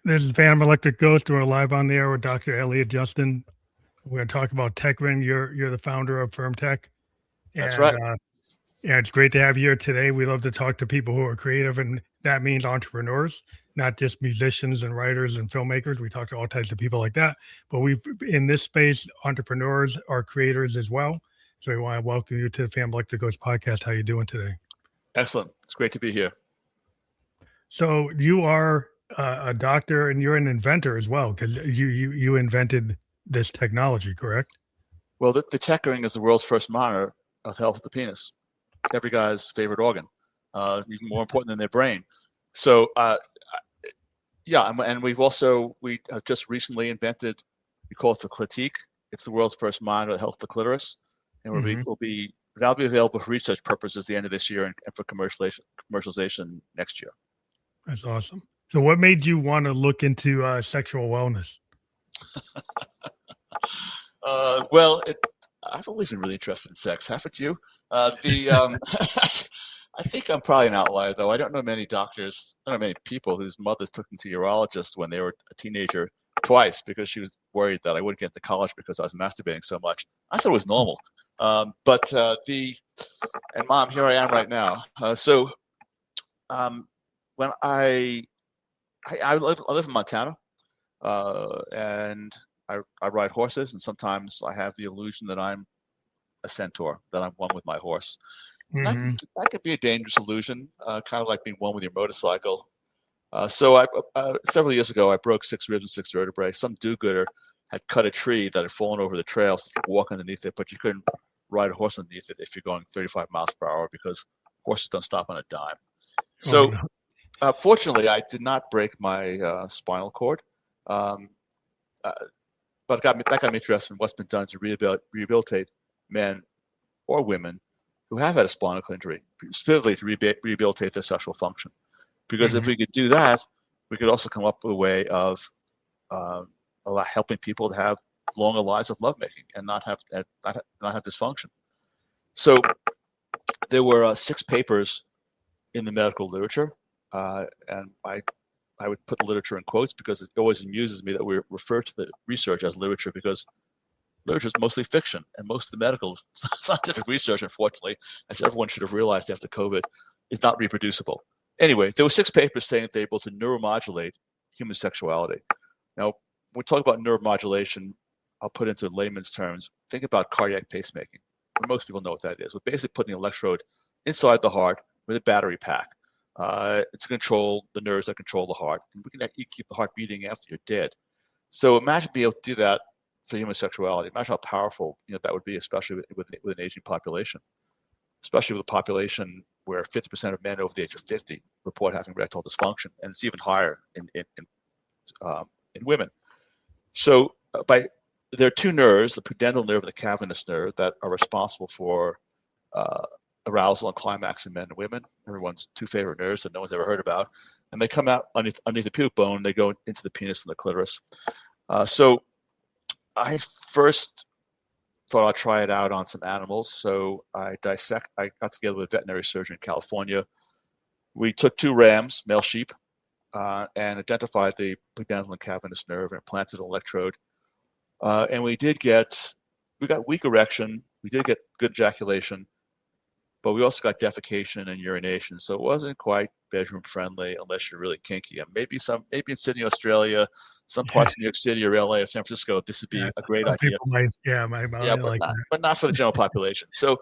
This is Phantom Electric Ghost. We're live on the air with Dr. Elliot Justin. We're going to talk about TechRing. You're the founder of FirmTech, That's and right. yeah, it's great to have you here today. We love to talk to people who are creative, and that means entrepreneurs, not just musicians and writers and filmmakers. We talk to all types of people like that. But we, in this space, entrepreneurs are creators as well. So we want to welcome you to the Phantom Electric Ghost podcast. How you doing today? Excellent. It's great to be here. So you are a doctor and you're an inventor as well, because you invented this technology, correct? Well, the TechRing is the world's first monitor of the health of the penis, every guy's favorite organ, even more important than their brain. So, yeah, and we have just recently invented, we call it the Clitique. It's the world's first monitor of the health of the clitoris, and that'll be available for research purposes at the end of this year and for commercialization next year. That's awesome. So what made you want to look into sexual wellness? I've always been really interested in sex, haven't you? I think I'm probably an outlier, though. I don't know many doctors, I don't know many people whose mothers took them to urologists when they were a teenager twice because she was worried that I wouldn't get to college because I was masturbating so much. I thought it was normal. And Mom, here I am right now. When I live in Montana, and I ride horses, and sometimes I have the illusion that I'm a centaur, that I'm one with my horse. Mm-hmm. That could be a dangerous illusion, kind of like being one with your motorcycle. Several years ago, I broke 6 ribs and 6 vertebrae. Some do-gooder had cut a tree that had fallen over the trail, so you could walk underneath it, but you couldn't ride a horse underneath it if you're going 35 miles per hour because horses don't stop on a dime. So, fortunately, I did not break my spinal cord, but that got me interested in what's been done to rehabilitate men or women who have had a spinal injury, specifically to rehabilitate their sexual function. Because if we could do that, we could also come up with a way of helping people to have longer lives of lovemaking and not have dysfunction. So there were 6 papers in the medical literature, and I would put the literature in quotes because it always amuses me that we refer to the research as literature because literature is mostly fiction, and most of the medical scientific research, unfortunately, as everyone should have realized after COVID, is not reproducible. Anyway, there were 6 papers saying that they're able to neuromodulate human sexuality. Now, when we talk about neuromodulation, I'll put into layman's terms, think about cardiac pacemaking. Most people know what that is. We're basically putting an electrode inside the heart with a battery pack to control the nerves that control the heart. And we can keep the heart beating after you're dead. So imagine being able to do that for human sexuality. Imagine how powerful that would be, especially with an aging population, especially with a population where 50% of men over the age of 50 report having erectile dysfunction, and it's even higher in women. So there are 2 nerves, the pudendal nerve and the cavernous nerve, that are responsible for arousal and climax in men and women. Everyone's 2 favorite nerves that no one's ever heard about. And they come out underneath the pubic bone, they go into the penis and the clitoris. So I first thought I'd try it out on some animals. So I got together with a veterinary surgeon in California. We took 2 rams, male sheep, and identified the pudendal and cavernous nerve and implanted an electrode. And we got weak erection. We did get good ejaculation, but we also got defecation and urination. So it wasn't quite bedroom friendly unless you're really kinky. And maybe in Sydney, Australia, some parts of New York City or LA or San Francisco, this would be a great idea. But not for the general population. So,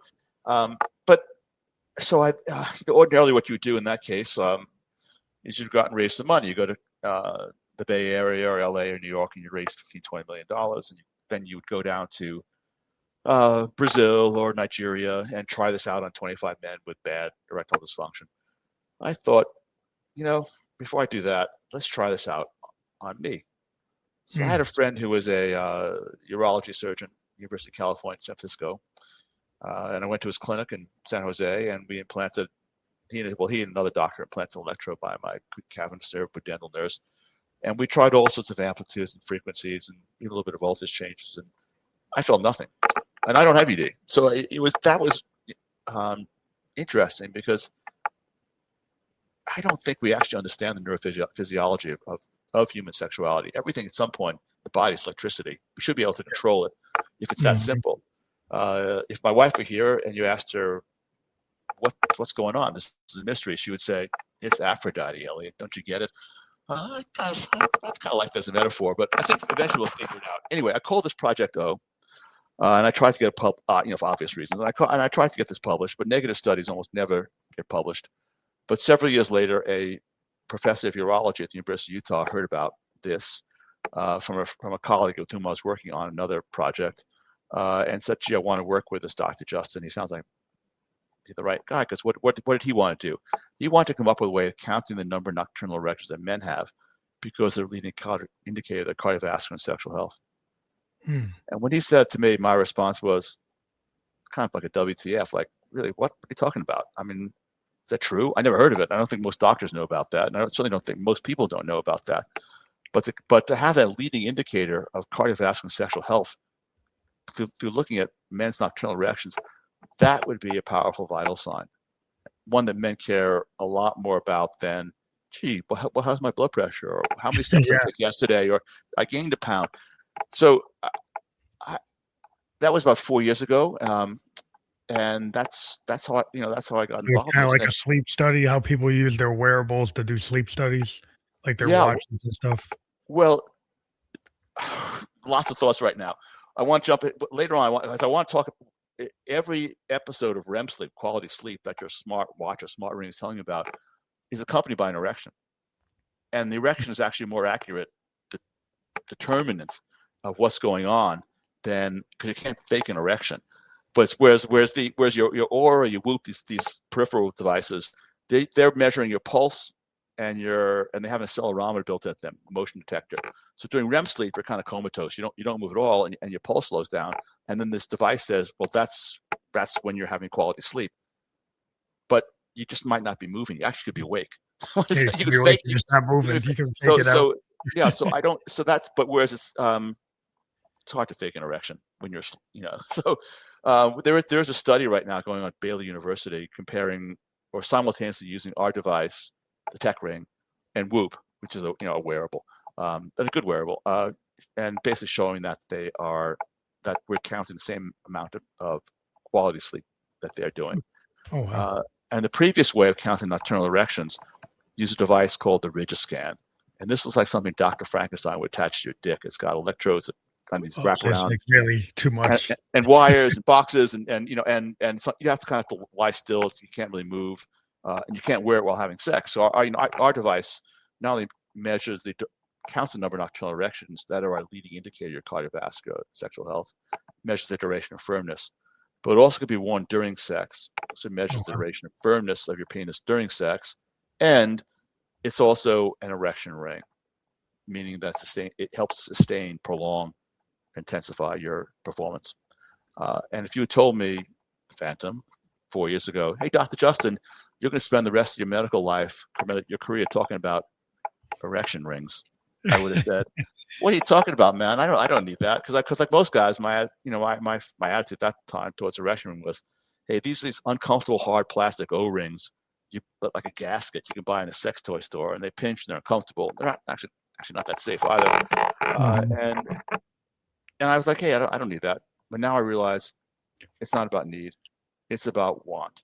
ordinarily what you would do in that case is you'd go out and raise some money. You go to the Bay Area or LA or New York and you raise $15-20 million, and then you would go down to Brazil or Nigeria and try this out on 25 men with bad erectile dysfunction. I thought, before I do that, let's try this out on me. So I had a friend who was a urology surgeon, University of California, San Francisco, and I went to his clinic in San Jose, and we implanted. He and another doctor implanted an electrode by my cavernous nerve, pudendal nerves, and we tried all sorts of amplitudes and frequencies and even a little bit of voltage changes, and I felt nothing. And I don't have ED, so that was interesting because I don't think we actually understand the neurophysiology of human sexuality. Everything at some point, the body's electricity. We should be able to control it if it's that simple. If my wife were here and you asked her, what's going on? This is a mystery. She would say, it's Aphrodite, Elliot. Don't you get it? I kind of like that as a metaphor, but I think eventually we'll figure it out. Anyway, I called this Project O, and I tried to get it for obvious reasons. And I tried to get this published, but negative studies almost never get published. But several years later, a professor of urology at the University of Utah heard about this from a colleague with whom I was working on another project, and said, "Gee, I want to work with this Dr. Justin. He sounds like the right guy." Because what did he want to do? He wanted to come up with a way of counting the number of nocturnal erections that men have, because they're a leading indicator of their cardiovascular and sexual health. And when he said to me, my response was kind of like a WTF, like, really, what are you talking about? I mean, is that true? I never heard of it. I don't think most doctors know about that. And I certainly don't think most people don't know about that. But to have a leading indicator of cardiovascular and sexual health through looking at men's nocturnal erections, that would be a powerful vital sign. One that men care a lot more about than, gee, well, how's my blood pressure? Or how many steps I took yesterday? Or I gained a pound. So that was about 4 years ago. And that's how I got involved. It's kind of like a sleep study, how people use their wearables to do sleep studies, like their watches and stuff. Well, lots of thoughts right now. I want to jump in, but later on, I want to talk. Every episode of REM sleep, quality sleep, that your smart watch or smart ring is telling you about, is accompanied by an erection, and the erection is actually a more accurate determinant of what's going on than, because you can't fake an erection. But whereas your Aura, your Whoop, these peripheral devices, they're measuring your pulse and they have an accelerometer built into them, motion detector. So during REM sleep, you're kind of comatose. You don't move at all, and your pulse slows down. And then this device says, well, that's when you're having quality sleep. But you just might not be moving. You actually could be awake. You can fake it. Just not moving. You can fake it out. Yeah. So I don't. So that's. But whereas it's hard to fake an erection when you're. So there is a study right now going on at Baylor University comparing or simultaneously using our device, the TechRing, and Whoop, which is a wearable, and a good wearable, and basically showing that we're counting the same amount of quality sleep that they're doing. Oh, wow. And the previous way of counting nocturnal erections used a device called the Rigiscan, and this looks like something Dr. Frankenstein would attach to your dick. It's got electrodes that kind of wrap around, like really too much, and wires and boxes, and so you have to kind of lie still. You can't really move, and you can't wear it while having sex. So our device not only measures counts the number of nocturnal erections that are our leading indicator of cardiovascular sexual health, measures the duration of firmness, but it also could be worn during sex. So it measures the duration of firmness of your penis during sex, and it's also an erection ring, meaning that it helps sustain, prolong, intensify your performance. And if you had told me, Phantom, 4 years ago, hey, Dr. Justin, you're going to spend the rest of your medical life, your career, talking about erection rings, I would have said, "What are you talking about, man? I don't need that." Because like most guys, my attitude at that time towards erection ring was, "Hey, these uncomfortable hard plastic O-rings, you look like a gasket you can buy in a sex toy store, and they pinch and they're uncomfortable. They're not actually not that safe either." And I was like, "Hey, I don't need that." But now I realize it's not about need; it's about want.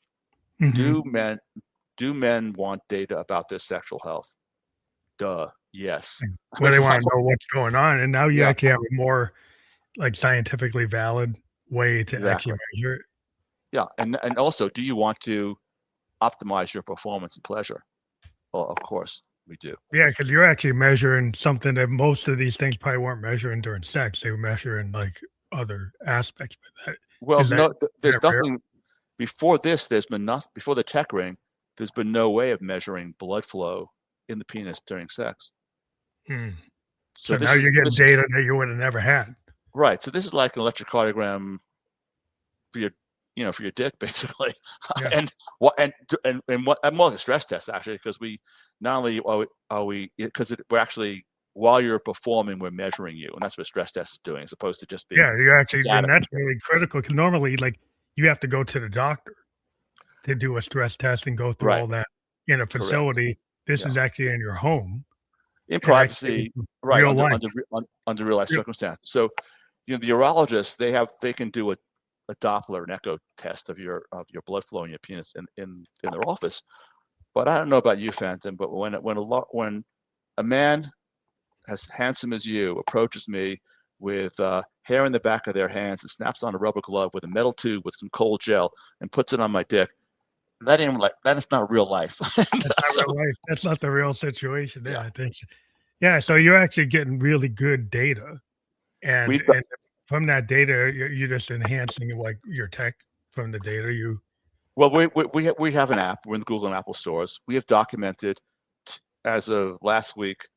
Do men want data about their sexual health? Duh. Yes. Well, they want to know what's going on, and now you actually have a more like scientifically valid way to actually measure it. Yeah, and also, do you want to optimize your performance and pleasure? Well, of course we do. Yeah, because you're actually measuring something that most of these things probably weren't measuring during sex. They were measuring like other aspects. Well, there's nothing before this. There's been nothing before the TechRing. There's been no way of measuring blood flow in the penis during sex. So now you're getting data that you would have never had. Right. So this is like an electrocardiogram for your dick, basically. Yeah. and more like a stress test, actually, because we not only because we're actually, while you're performing, we're measuring you, and that's what a stress test is doing, as opposed to just being. Yeah, you actually, and that's really critical. Because normally, like, you have to go to the doctor to do a stress test and go through all that. in a Correct. facility. This Yeah. is actually in your home In and actually privacy, right, real life. under real life Real- circumstances. So, the urologists, they can do a Doppler, an echo test of your blood flow in your penis in their office. But I don't know about you, Phantom, but when a man as handsome as you approaches me with hair in the back of their hands and snaps on a rubber glove with a metal tube with some cold gel and puts it on my dick, that is not real life. That's not So, real life. That's not the real situation. Yeah, yeah, I think. So. Yeah, so you're actually getting really good data, we've and from that data, you're just enhancing like your tech from the data. You well, we have an app. We're in the Google and Apple stores. We have documented, as of last week,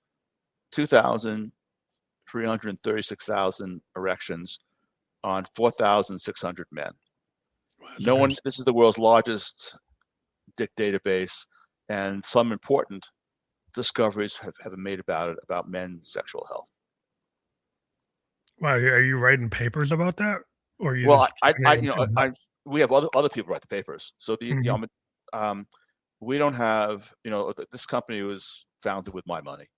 2,336,000 erections on 4,600 men. Wow, that's a No one. good. This is the world's largest dick database, and some important discoveries have been made about men's sexual health. Wow, are you writing papers about that, or you Well, just keeping it in-house? we have other people write the papers. So Mhm. we don't have, this company was founded with my money.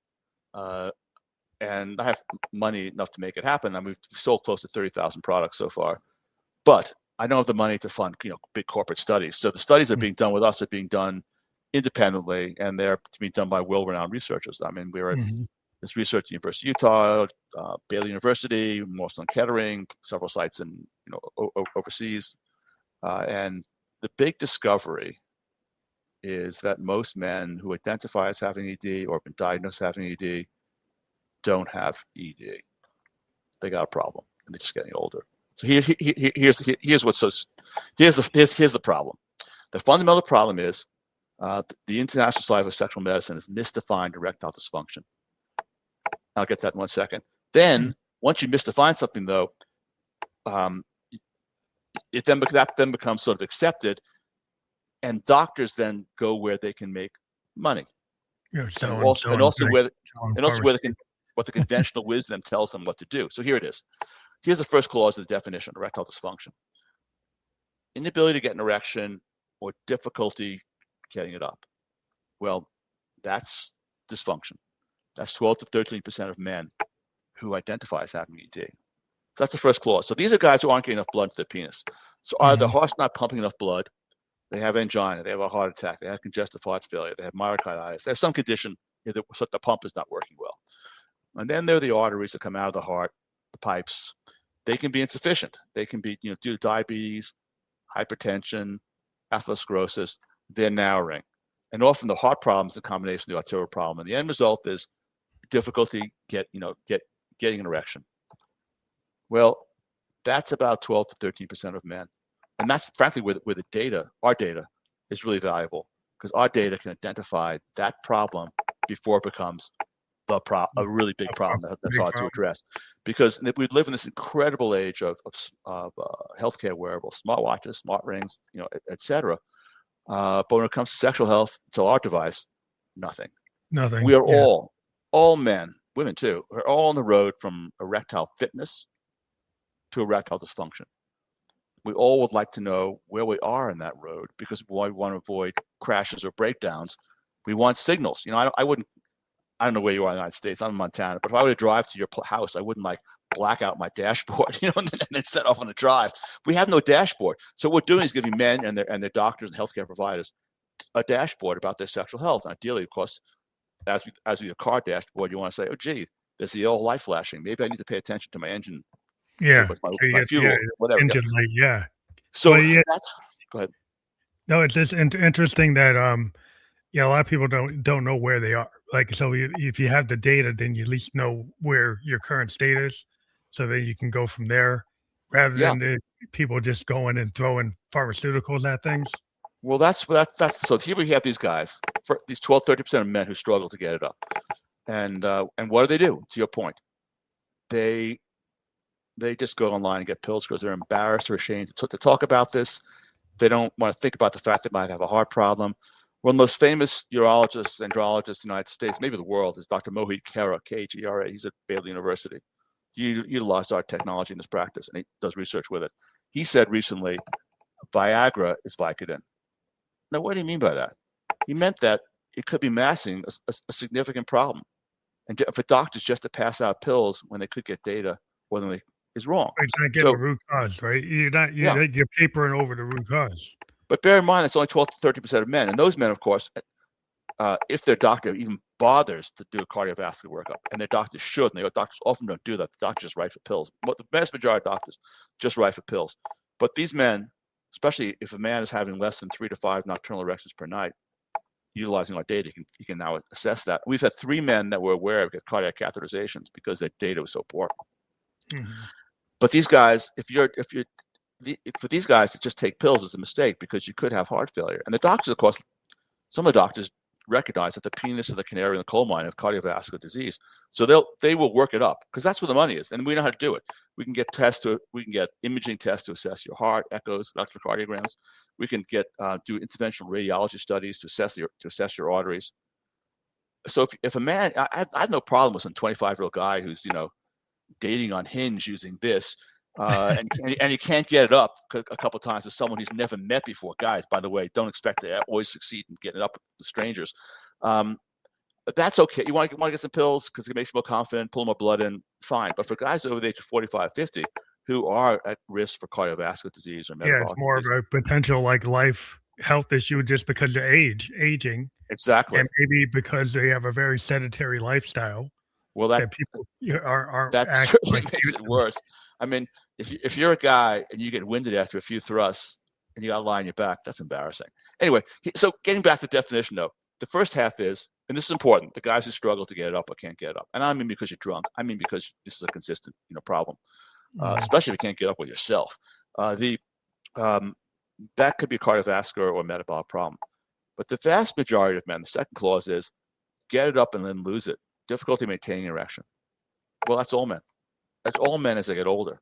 And I have money enough to make it happen. I mean, we've sold close to 30,000 products so far, but I don't have the money to fund, big corporate studies. So the studies that are being done with us are being done independently, and they're being done by well-renowned researchers. I mean, we're at Mhm. this research at the University of Utah, Baylor University, more on Kettering, several sites in, overseas. And the big discovery is that most men who identify as having ED or have been diagnosed as having ED don't have ED. They got a problem, and they're just getting older. So here's the problem. The fundamental problem is the International Society of Sexual Medicine has misdefined erectile dysfunction. I'll get to that in 1 second. Then, once you misdefine something, though, that then becomes sort of accepted, and doctors then go where they can make money, You're and selling, also selling, like, selling where pharmacy. what the conventional wisdom tells them what to do. So here it is. Here's the first clause of the definition: erectile dysfunction. Inability to get an erection or difficulty getting it up. Well, that's dysfunction. That's 12 to 13% of men who identify as having ED. So that's the first clause. So these are guys who aren't getting enough blood to their penis. So either the heart's not pumping enough blood, they have angina, they have a heart attack, they have congestive heart failure, they have myocarditis, they have some condition so the pump is not working well. And then there are the arteries that come out of the heart, the pipes. They can be insufficient. They can be, due to diabetes, hypertension, atherosclerosis. They're narrowing. And often the heart problem is a combination of the arterial problem. And the end result is difficulty getting an erection. Well, that's about 12 to 13% of men. And that's frankly where our data is really valuable, because our data can identify that problem before it becomes a really big problem that's hard to address. Because we live in this incredible age of healthcare wearables, smartwatches, smart rings, et cetera. But when it comes to sexual health, to our device, nothing. Nothing. We are Yeah. all men, women too, are all on the road from erectile fitness to erectile dysfunction. We all would like to know where we are in that road, because we want to avoid crashes or breakdowns. We want signals. I don't know where you are in the United States. I'm in Montana, but if I were to drive to your house, I wouldn't black out my dashboard, and then set off on a drive. We have no dashboard. So what we're doing is giving men and their doctors and healthcare providers a dashboard about their sexual health. And ideally, of course, as with a car dashboard, you want to say, oh, gee, there's the old light flashing. Maybe I need to pay attention to my engine, Yeah. with So you my get, fuel, whatever. engine light. Yeah. So Well, yeah. go ahead. No, it's just interesting that a lot of people don't know where they are. Like, so if you have the data, then you at least know where your current state is, so that you can go from there, rather Yeah. than the people just going and throwing pharmaceuticals at things. Well, that's so here we have these guys, for these 12-13% of men who struggle to get it up. And what do? To your point, they just go online and get pills because they're embarrassed or ashamed to talk about this. They don't want to think about the fact they might have a heart problem. One of the most famous urologists, andrologists in the United States, maybe the world, is Dr. Mohit Khera, Khera. He's at Baylor University. He utilized our technology in his practice, and he does research with it. He said recently, Viagra is Vicodin. Now, what do you mean by that? he meant that it could be masking a significant problem. And for doctors just to pass out pills when they could get data or when they is wrong. It's not getting the So root cause, right? yeah, You're papering over the root cause. but bear in mind that's only 12 to 30% of men, and those men, of course, if their doctor even bothers to do a cardiovascular workup, and their doctors should, and doctors often don't do that. The doctors just write for pills. The vast majority of doctors just write for pills. But these men, especially if a man is having less than 3 to 5 nocturnal erections per night, utilizing our data, you can now assess that. We've had 3 men that were aware of cardiac catheterizations because their data was so poor. Mm-hmm. But these guys, for these guys to just take pills is a mistake because you could have heart failure. And the doctors, of course, some of the doctors recognize that the penis is the canary in the coal mine of cardiovascular disease. So they will work it up because that's where the money is, and we know how to do it. We can get imaging tests to assess your heart, echoes, electrocardiograms. We can do interventional radiology studies to assess your arteries. So if a man, I have no problem with some 25-year-old guy who's dating on Hinge using this. And he can't get it up a couple of times with someone he's never met before. Guys, by the way, don't expect to always succeed in getting it up with strangers. But that's okay. You want to get some pills because it makes you more confident, pull more blood in, fine. But for guys over the age of 45, 50 who are at risk for cardiovascular disease or metabolic it's more disease, of a potential life health issue just because of aging. Exactly. And maybe because they have a very sedentary lifestyle. Well, that people are that certainly makes it worse. I mean, if you're a guy and you get winded after a few thrusts and you got to lie on your back, that's embarrassing. Anyway, so getting back to the definition, though, the first half is, and this is important, the guys who struggle to get it up or can't get it up. And I mean because you're drunk. I mean because this is a consistent problem, especially if you can't get up with yourself. That could be a cardiovascular or metabolic problem. But the vast majority of men, the second clause is get it up and then lose it. Difficulty maintaining erection. Well, that's all men. That's all men as they get older.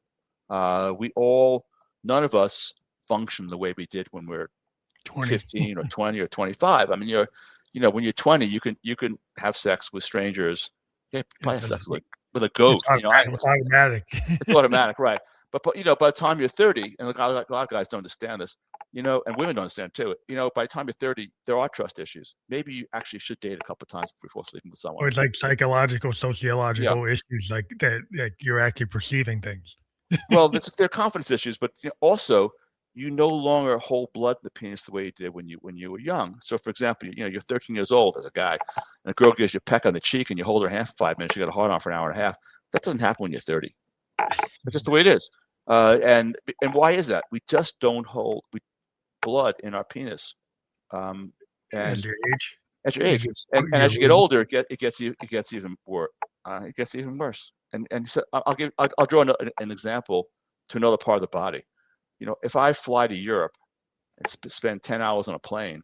None of us function the way we did when we're 15 or 20 or 25. I mean, when you're 20, you can have sex with strangers. Yeah, probably have sex with a goat. It's automatic. It's automatic, right? But by the time you're 30, and a lot of guys don't understand this, and women don't understand too. By the time you're 30, there are trust issues. Maybe you actually should date a couple of times before sleeping with someone. Or it's like psychological, sociological issues, like that. Like you're actually perceiving things. Well, they're confidence issues, but also you no longer hold blood in the penis the way you did when you were young. So, for example, you're 13 years old as a guy, and a girl gives you a peck on the cheek, and you hold her hand for 5 minutes. You got a hard on for an hour and a half. That doesn't happen when you're 30. That's just the way it is. And why is that? We just don't hold blood in our penis. And as your age, and as you get older, it gets even worse. It gets even worse. And so I'll draw an example to another part of the body. If I fly to Europe and spend 10 hours on a plane,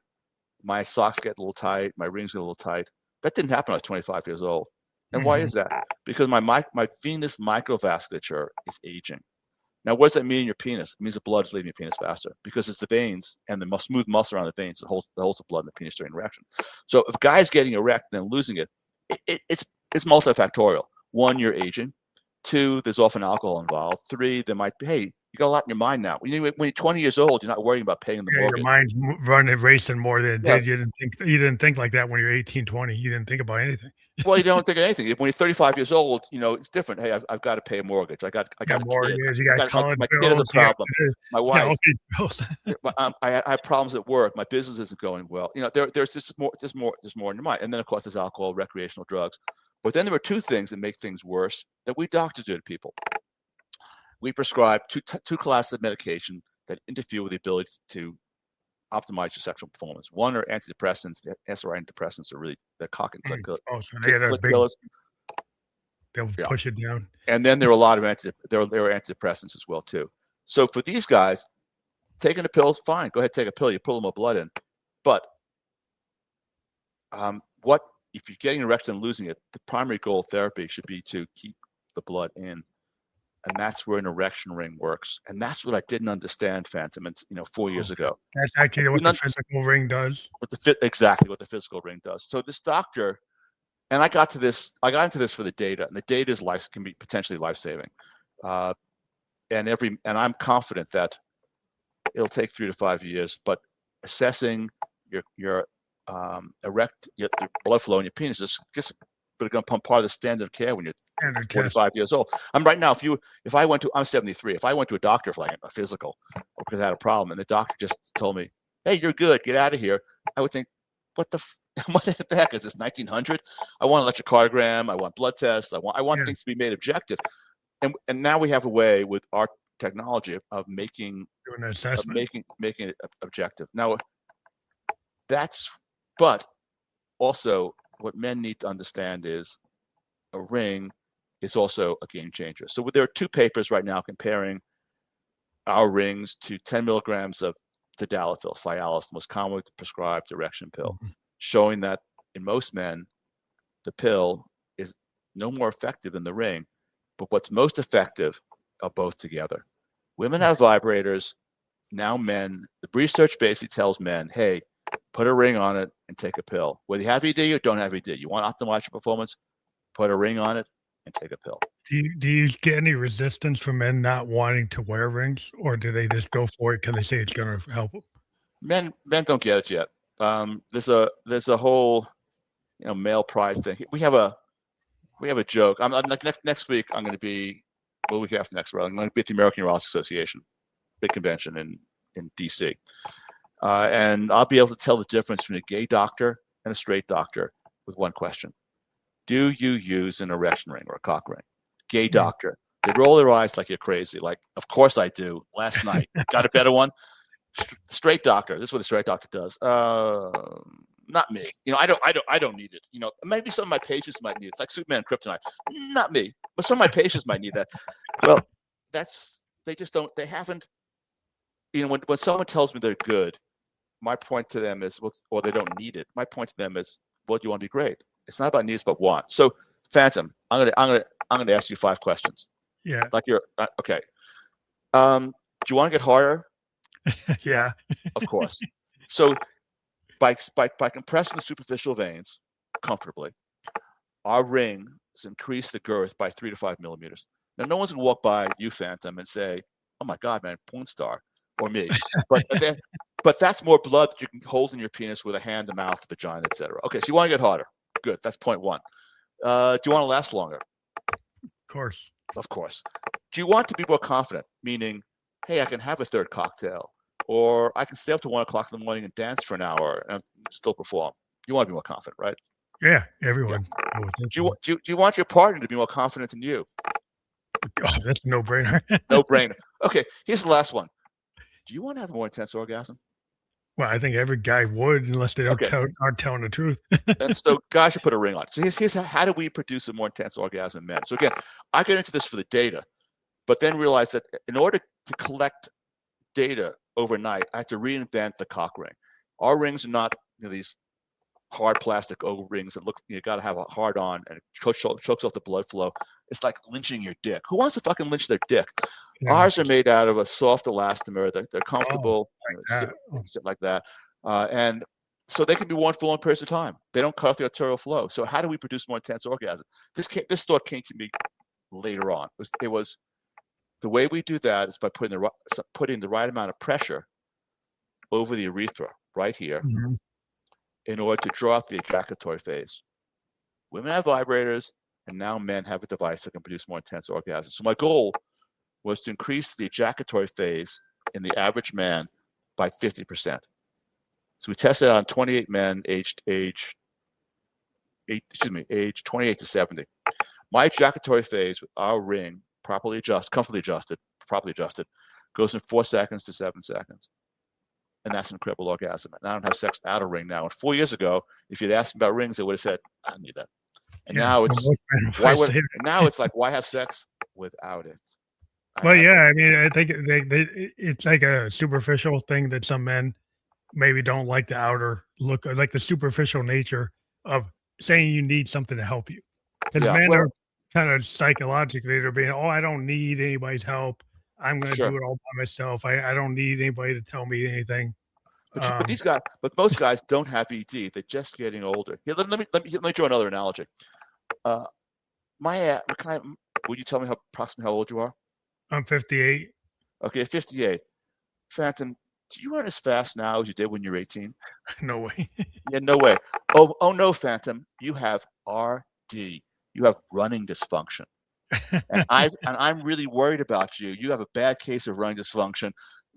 my socks get a little tight, my rings get a little tight. That didn't happen when I was 25 years old. And why is that? Because my venous microvasculature is aging. Now, what does that mean in your penis? It means the blood is leaving your penis faster because it's the veins and the smooth muscle around the veins that holds the blood in the penis during erection. So if a guy's getting erect and then losing it, it's multifactorial. 1, you're aging. 2, there's often alcohol involved. 3, there might be, hey, you got a lot in your mind now. When you're 20 years old, you're not worrying about paying the mortgage. Your mind's racing more than it did. You didn't think like that when you're 18, 20. You didn't think about anything. Well, you don't think of anything. When you're 35 years old, it's different. Hey, I've got to pay a mortgage. I got a mortgage. Kid. You got college my bills. Kid is a problem. My wife. I have problems at work. My business isn't going well. There's just more. There's more in your mind. And then of course there's alcohol, recreational drugs. But then there are 2 things that make things worse that we doctors do to people. We prescribe two classes of medication that interfere with the ability to optimize your sexual performance. 1 are antidepressants. The SRI antidepressants are really the cock and click killers. They'll push it down. And then there are a lot of there are antidepressants as well too. So for these guys, taking the pills, fine. Go ahead, take a pill. You pull more blood in. But what if you're getting an erection and losing it? The primary goal of therapy should be to keep the blood in. And that's where an erection ring works. And that's what I didn't understand, Phantom, 4 years ago. That's actually what the physical ring does. Exactly what the physical ring does. So this doctor, and I got into this for the data, and the data's can be potentially life-saving. And I'm confident that it'll take 3 to 5 years, but assessing your erect your blood flow in your penis is just going to become part of the standard of care when you're 45 years old. I'm right now. I'm 73. If I went to a doctor for like a physical or because I had a problem, and the doctor just told me, "Hey, you're good. Get out of here," I would think, "What the heck is this? 1900? I want an electrocardiogram. I want blood tests. I want things to be made objective." And now we have a way with our technology of making it objective. Now but also what men need to understand is a ring is also a game changer. So there are 2 papers right now comparing our rings to 10 milligrams of tadalafil, Cialis, the most commonly prescribed erection pill, showing that in most men, the pill is no more effective than the ring. But what's most effective are both together. Women have vibrators. Now men, the research basically tells men, hey, put a ring on it and take a pill. Whether you have ED or don't have ED, you want to optimize your performance, put a ring on it and take a pill. Do you get any resistance from men not wanting to wear rings, or do they just go for it because they say it's going to help them? Men don't get it yet. There's a whole male pride thing. We have a joke. I'm like next week. I'm going to be the week after next. I'm going to be at the American Urologists Association, big convention in DC, and I'll be able to tell the difference between a gay doctor and a straight doctor with one question: do you use an erection ring or a cock ring? Gay doctor, they roll their eyes like you're crazy. Like, of course I do. Last night, got a better one. Straight doctor, this is what a straight doctor does. Not me. I don't need it. Maybe some of my patients might need it. It's like Superman Kryptonite. Not me, but some of my patients might need that. Well, they just don't. They haven't. When someone tells me they're good, my point to them is, or they don't need it. My point to them is, well, do you want to be great? It's not about needs, but want. So, Phantom, I'm gonna ask you 5 questions. Yeah. Like you're okay. Do you want to get harder? Yeah. Of course. So by compressing the superficial veins comfortably, our rings increase the girth by 3 to 5 millimeters. Now, no one's gonna walk by you, Phantom, and say, "Oh my God, man, porn star," or me. But that's more blood that you can hold in your penis with a hand, the mouth, the vagina, etc. Okay, so you want to get harder. Good. That's point 1. Do you want to last longer? Of course. Do you want to be more confident? Meaning, hey, I can have a third cocktail, or I can stay up to 1 o'clock in the morning and dance for an hour and still perform. You want to be more confident, right? Yeah, everyone. Yeah. Do you want your partner to be more confident than you? Oh, that's a no-brainer. No-brainer. Okay, here's the last one. Do you want to have a more intense orgasm? Well, I think every guy would, unless they aren't telling the truth. And so guys should put a ring on. So here's how do we produce a more intense orgasm in men? So again, I get into this for the data, but then realize that in order to collect data overnight, I have to reinvent the cock ring. Our rings are not these hard plastic rings that look, you got to have a hard on and it chokes off the blood flow. It's like lynching your dick. Who wants to fucking lynch their dick? Yeah. Ours are made out of a soft elastomer. They're comfortable, sit like that. And so they can be worn for long periods of time. They don't cut off the arterial flow. So how do we produce more intense orgasm? This thought came to me later on. It was the way we do that is by putting the right amount of pressure over the urethra right here in order to draw out the ejaculatory phase. Women have vibrators, and now men have a device that can produce more intense orgasms. So my goal was to increase the ejaculatory phase in the average man by 50%. So we tested on 28 men aged 28 to 70. My ejaculatory phase with our ring, properly adjusted, goes from 4 seconds to 7 seconds. And that's an incredible orgasm. And I don't have sex without a ring now. And 4 years ago, if you'd asked me about rings, they would have said, I don't need that. And now it's like, why have sex without it? Well, yeah, I mean, I think it's like a superficial thing that some men maybe don't like the outer look, or like the superficial nature of saying you need something to help you. Because men are kind of psychologically, they're being, I don't need anybody's help. I'm going to do it all by myself. I don't need anybody to tell me anything. But most guys don't have ED. They're just getting older. Here, let me draw another analogy. Would you tell me approximately how old you are? I'm 58. Okay, 58. Phantom, Do you run as fast now as you did when you were 18? No way. Yeah, no way. Oh no, Phantom. You have RD. You have running dysfunction. And I'm really worried about you. You have a bad case of running dysfunction.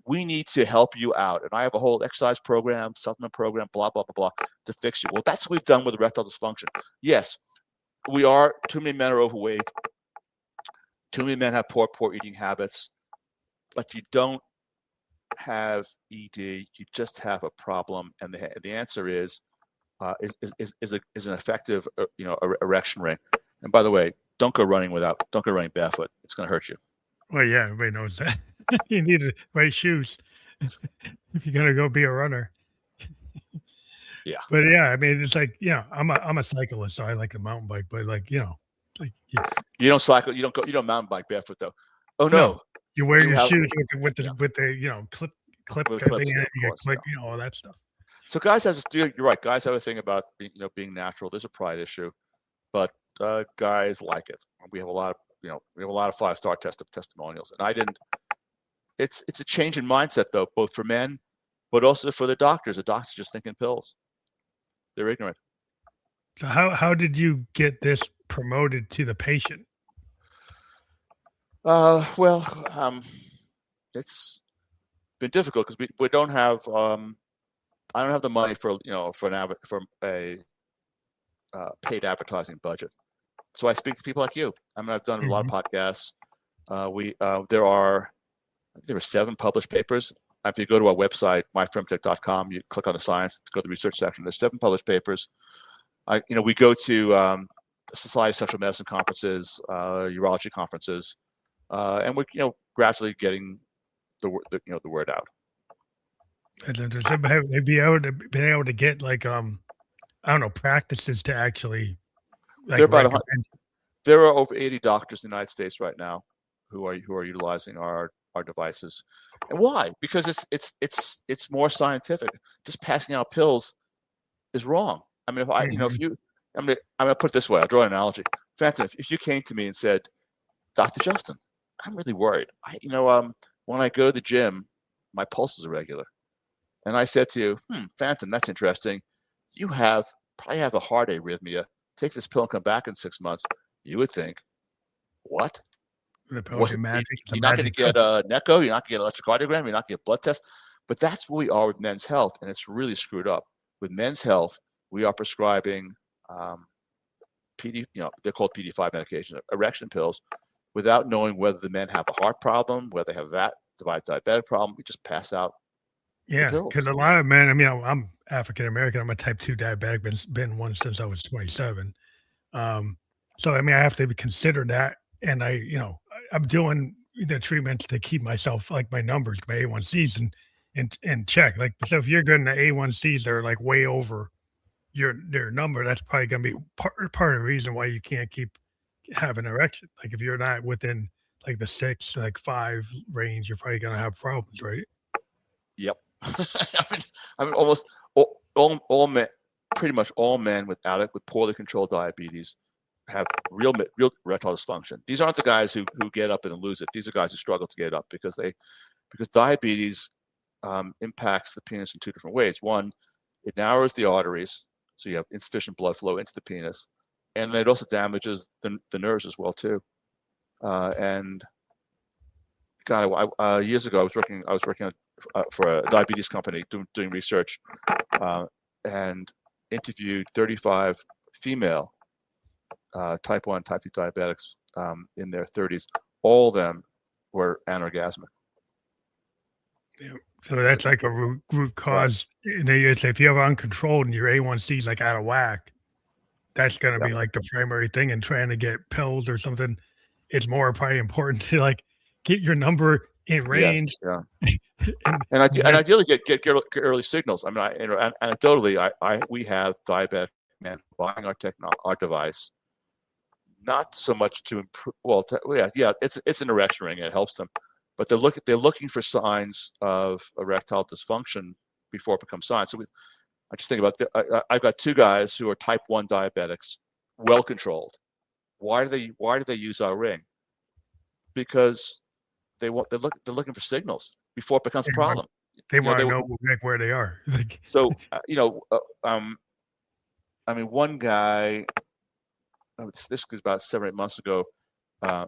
We need to help you out. And I have a whole exercise program, supplement program, blah, blah, blah, blah, to fix you. Well, that's what we've done with erectile dysfunction. Yes, too many men are overweight. Too many men have poor eating habits. But you don't have ED. You just have a problem. And the answer is an effective, erection ring. And by the way, don't go running barefoot. It's going to hurt you. Well, yeah, everybody knows that. You need the right shoes if you're gonna go be a runner. Yeah. But yeah, I mean, it's like, I'm a cyclist, so I like a mountain bike. But like, like you don't cycle. You don't mountain bike barefoot though. Oh no, you wear your have, shoes with the clip with thing, clips, and of you course, click, all that stuff. So guys have you're right. Guys have a thing about being natural. There's a pride issue, but guys like it. We have a lot of 5-star testimonials, and I didn't. It's a change in mindset though, both for men, but also for the doctors. The doctors just think in pills. They're ignorant. So how did you get this promoted to the patient? It's been difficult because we don't have. I don't have the money for a paid advertising budget. So I speak to people like you. I mean, I've done a lot of podcasts. There are 7 published papers. If you go to our website, myfirmtech.com, you click on the science, go to the research section. There's 7 published papers. We go to Society of Sexual Medicine conferences, urology conferences, and we're gradually getting the word out. Have they been able to get like I don't know, practices to actually like there are over 80 doctors in the United States right now who are utilizing our devices. And why? Because it's more scientific. Just passing out pills is wrong. I mean, I'm gonna put it this way. I'll draw an analogy. Phantom, if you came to me and said, Dr. Justin, I'm really worried. When I go to the gym, my pulse is irregular. And I said to you, Phantom, that's interesting. You probably have a heart arrhythmia. Take this pill and come back in 6 months. You would think, what? The pill magic. You're not going to get an echo. You're not going to get electrocardiogram. You're not going to get blood test. But that's where we are with men's health, and it's really screwed up. With men's health, we are prescribing they're called PD5 medications, erection pills, without knowing whether the men have a heart problem, whether they have that diabetic problem. We just pass out. Yeah, because a lot of men. I mean, I'm African American. I'm a type 2 diabetic. Been one since I was 27. So I mean, I have to consider that, and I'm doing the treatments to keep myself like my numbers, my A1Cs, and check. Like, so if you're getting the A1Cs, they're like way over their number. That's probably going to be part of the reason why you can't keep having an erection. Like if you're not within like the 6, like 5 range, you're probably going to have problems, right? Yep. I mean, almost all men, pretty much all men with poorly controlled diabetes have real erectile dysfunction. These aren't the guys who get up and lose it. These are guys who struggle to get up because diabetes impacts the penis in 2 different ways. One, it narrows the arteries, so you have insufficient blood flow into the penis, and then it also damages the nerves as well too. And God, years ago, I was working for a diabetes company doing research, and interviewed 35 female type 1, type 2 diabetics in their 30s. All of them were anorgasmic. Yeah. So that's like a root cause. Right. And if you have uncontrolled and your A1C is like out of whack, that's going to be like the primary thing. And trying to get pills or something, it's more probably important to like get your number in range. Yes, yeah. and ideally get early signals. I mean, anecdotally, we have diabetic men buying our device, not so much to improve. Well, it's an erection ring. It helps them, but they're looking for signs of erectile dysfunction before it becomes signs. So I just think about I've got 2 guys who are type 1 diabetics, well controlled. Why do they use our ring? Because they're looking for signals before it becomes a problem. They want to know like where they are. Like, so I mean, one guy, this was about 7 or 8 months ago.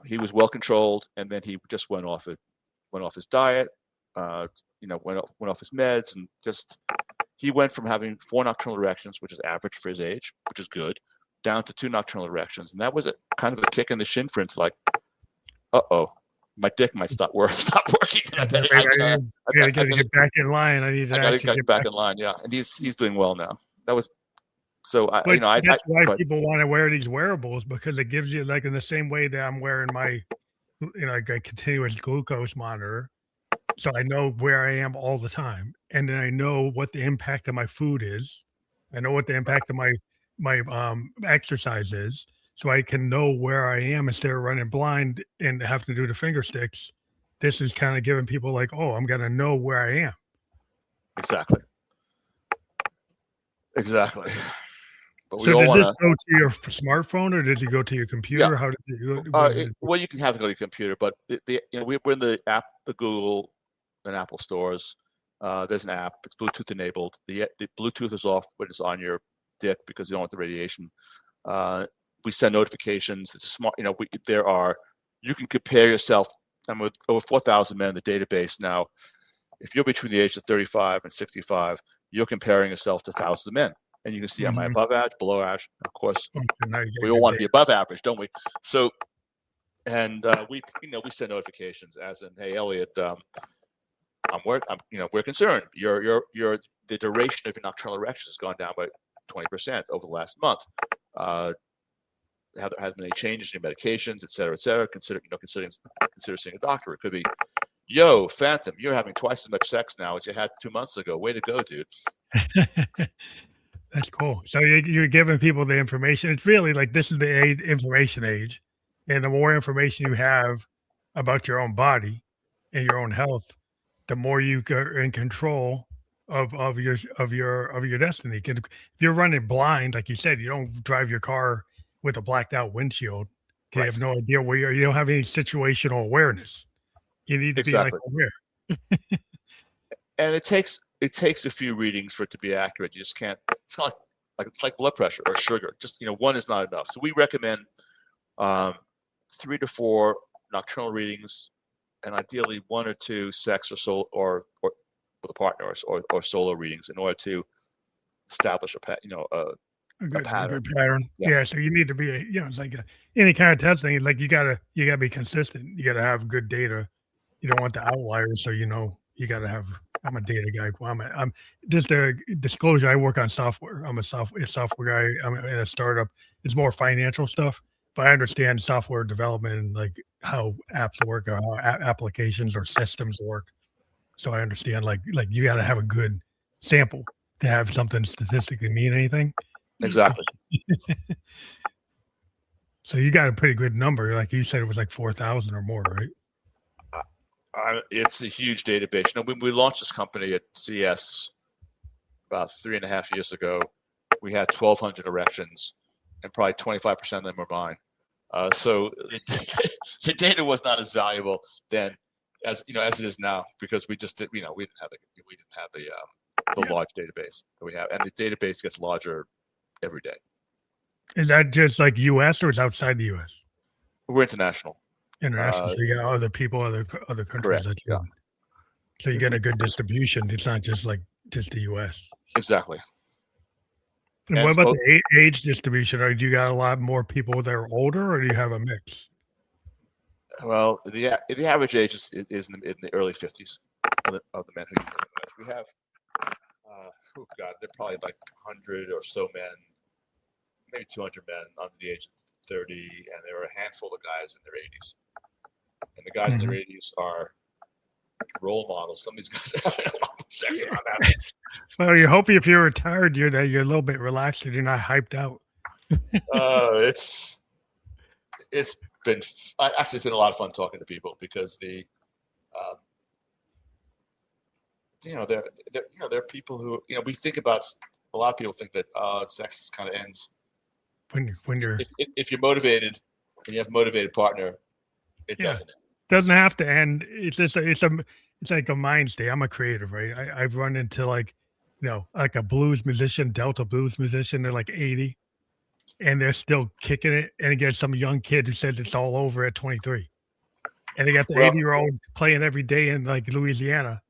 He was well controlled, and then he just went off his diet. Went off his meds, and just he went from having 4 nocturnal erections, which is average for his age, which is good, down to 2 nocturnal erections, and that was kind of a kick in the shin for him. Like, my dick might stop working. I gotta get back in line. I gotta get back in line. Yeah, and he's doing well now. That was so. That's why people want to wear these wearables, because it gives you, like, in the same way that I'm wearing my, like a continuous glucose monitor, so I know where I am all the time, and then I know what the impact of my food is. I know what the impact of my exercise is, so I can know where I am instead of running blind and have to do the finger sticks. This is kind of giving people like, oh, I'm gonna know where I am. Exactly. But so does this go to your smartphone, or does it go to your computer? Yeah. How does it go? Well, you can have it go to your computer, but we're in the Google and Apple stores. There's an app. It's Bluetooth enabled. The Bluetooth is off when it's on your dick because you don't want the radiation. We send notifications. It's smart. You can compare yourself. I'm with over 4,000 men in the database now. If you're between the age of 35 and 65, you're comparing yourself to thousands of men. And you can see, am I above average, below average? Of course, we all want to be above average, don't we? So, and we send notifications as in, hey, Elliot, we're concerned. The duration of your nocturnal erections has gone down by 20% over the last month. Have there been any changes in your medications, et cetera, et cetera? Consider seeing a doctor. It could be, yo, Phantom, you're having twice as much sex now as you had 2 months ago. Way to go, dude. That's cool. So you're giving people the information. It's really like, this is the information age, and the more information you have about your own body and your own health, the more you are in control of your destiny. If you're running blind, like you said, you don't drive your car with a blacked out windshield. You have no idea where you are. You don't have any situational awareness. You need to be like aware. And it takes a few readings for it to be accurate. You just can't. It's not it's like blood pressure or sugar. Just one is not enough. So we recommend 3 to 4 nocturnal readings, and ideally 1 or 2 sex or with a partner or solo readings in order to establish a pattern. A good pattern. Yeah. So you need to be it's like any kind of testing. Like you gotta be consistent. You gotta have good data. You don't want the outliers. So you gotta have. I'm a data guy. I'm just a disclosure. I work on software. I'm a software guy. I'm in a startup. It's more financial stuff, but I understand software development and like how apps work or how applications or systems work. So I understand like you got to have a good sample to have something statistically mean anything. Exactly. So you got a pretty good number. Like you said, it was like 4,000 or more, right? It's a huge database. When we launched this company at CES about 3.5 years ago, we had 1,200 erections, and probably 25% of them were mine. So the data was not as valuable then as it is now, because we just we didn't have the large database that we have, and the database gets larger every day. Is that just like U.S. or is outside the U.S.? We're international. International. So you got other people, other countries. Correct. Yeah. So you get a good distribution. It's not just the U.S. Exactly. And what about the age distribution? Do you got a lot more people that are older, or do you have a mix? Well, the average age is in the early 50s of the men who use it. We have, they're probably like 100 or so men, maybe 200 men under the age of 30, and there are a handful of guys in their 80s. And the guys in their 80s are role models. Some of these guys have a lot of sex on that. Well, you hope if you're retired, you're a little bit relaxed and you're not hyped out. It's been actually been a lot of fun talking to people, because there are people who we think about. A lot of people think that sex kind of ends when you're if you're motivated and you have a motivated partner. It doesn't end. doesn't have to end. It's just it's like a mind state. I'm a creative, right? I've run into like, like a blues musician, Delta blues musician. They're like 80 and they're still kicking it. And again, some young kid who says it's all over at 23. And they got the Well, 80-year-old playing every day in like Louisiana.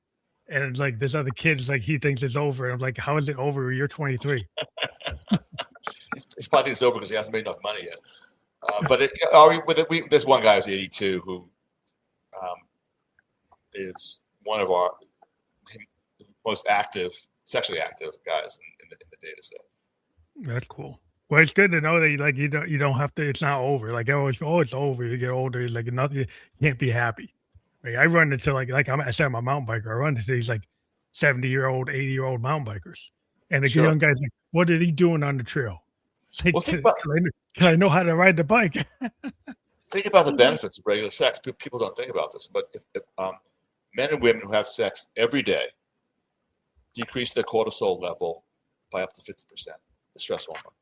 And it's like this other kid's like he thinks it's over. And I'm like, how is it over? You're 23. he's probably thinks it's over because he hasn't made enough money yet. But there's one guy who's 82 who is one of our most active, sexually active guys in the data set. That's cool. Well, it's good to know that you don't have to. It's not over. Like I always, oh, it's over. You get older. It's like nothing. You can't be happy. Like I run into I said, I'm a mountain biker. I run into these like 70-year-old, 80-year-old mountain bikers, and the young guy's like, "What are they doing on the trail?" Like, well, can I know how to ride the bike? Think about the benefits of regular sex. People don't think about this, but if men and women who have sex every day decrease their cortisol level by up to 50%, the stress hormone.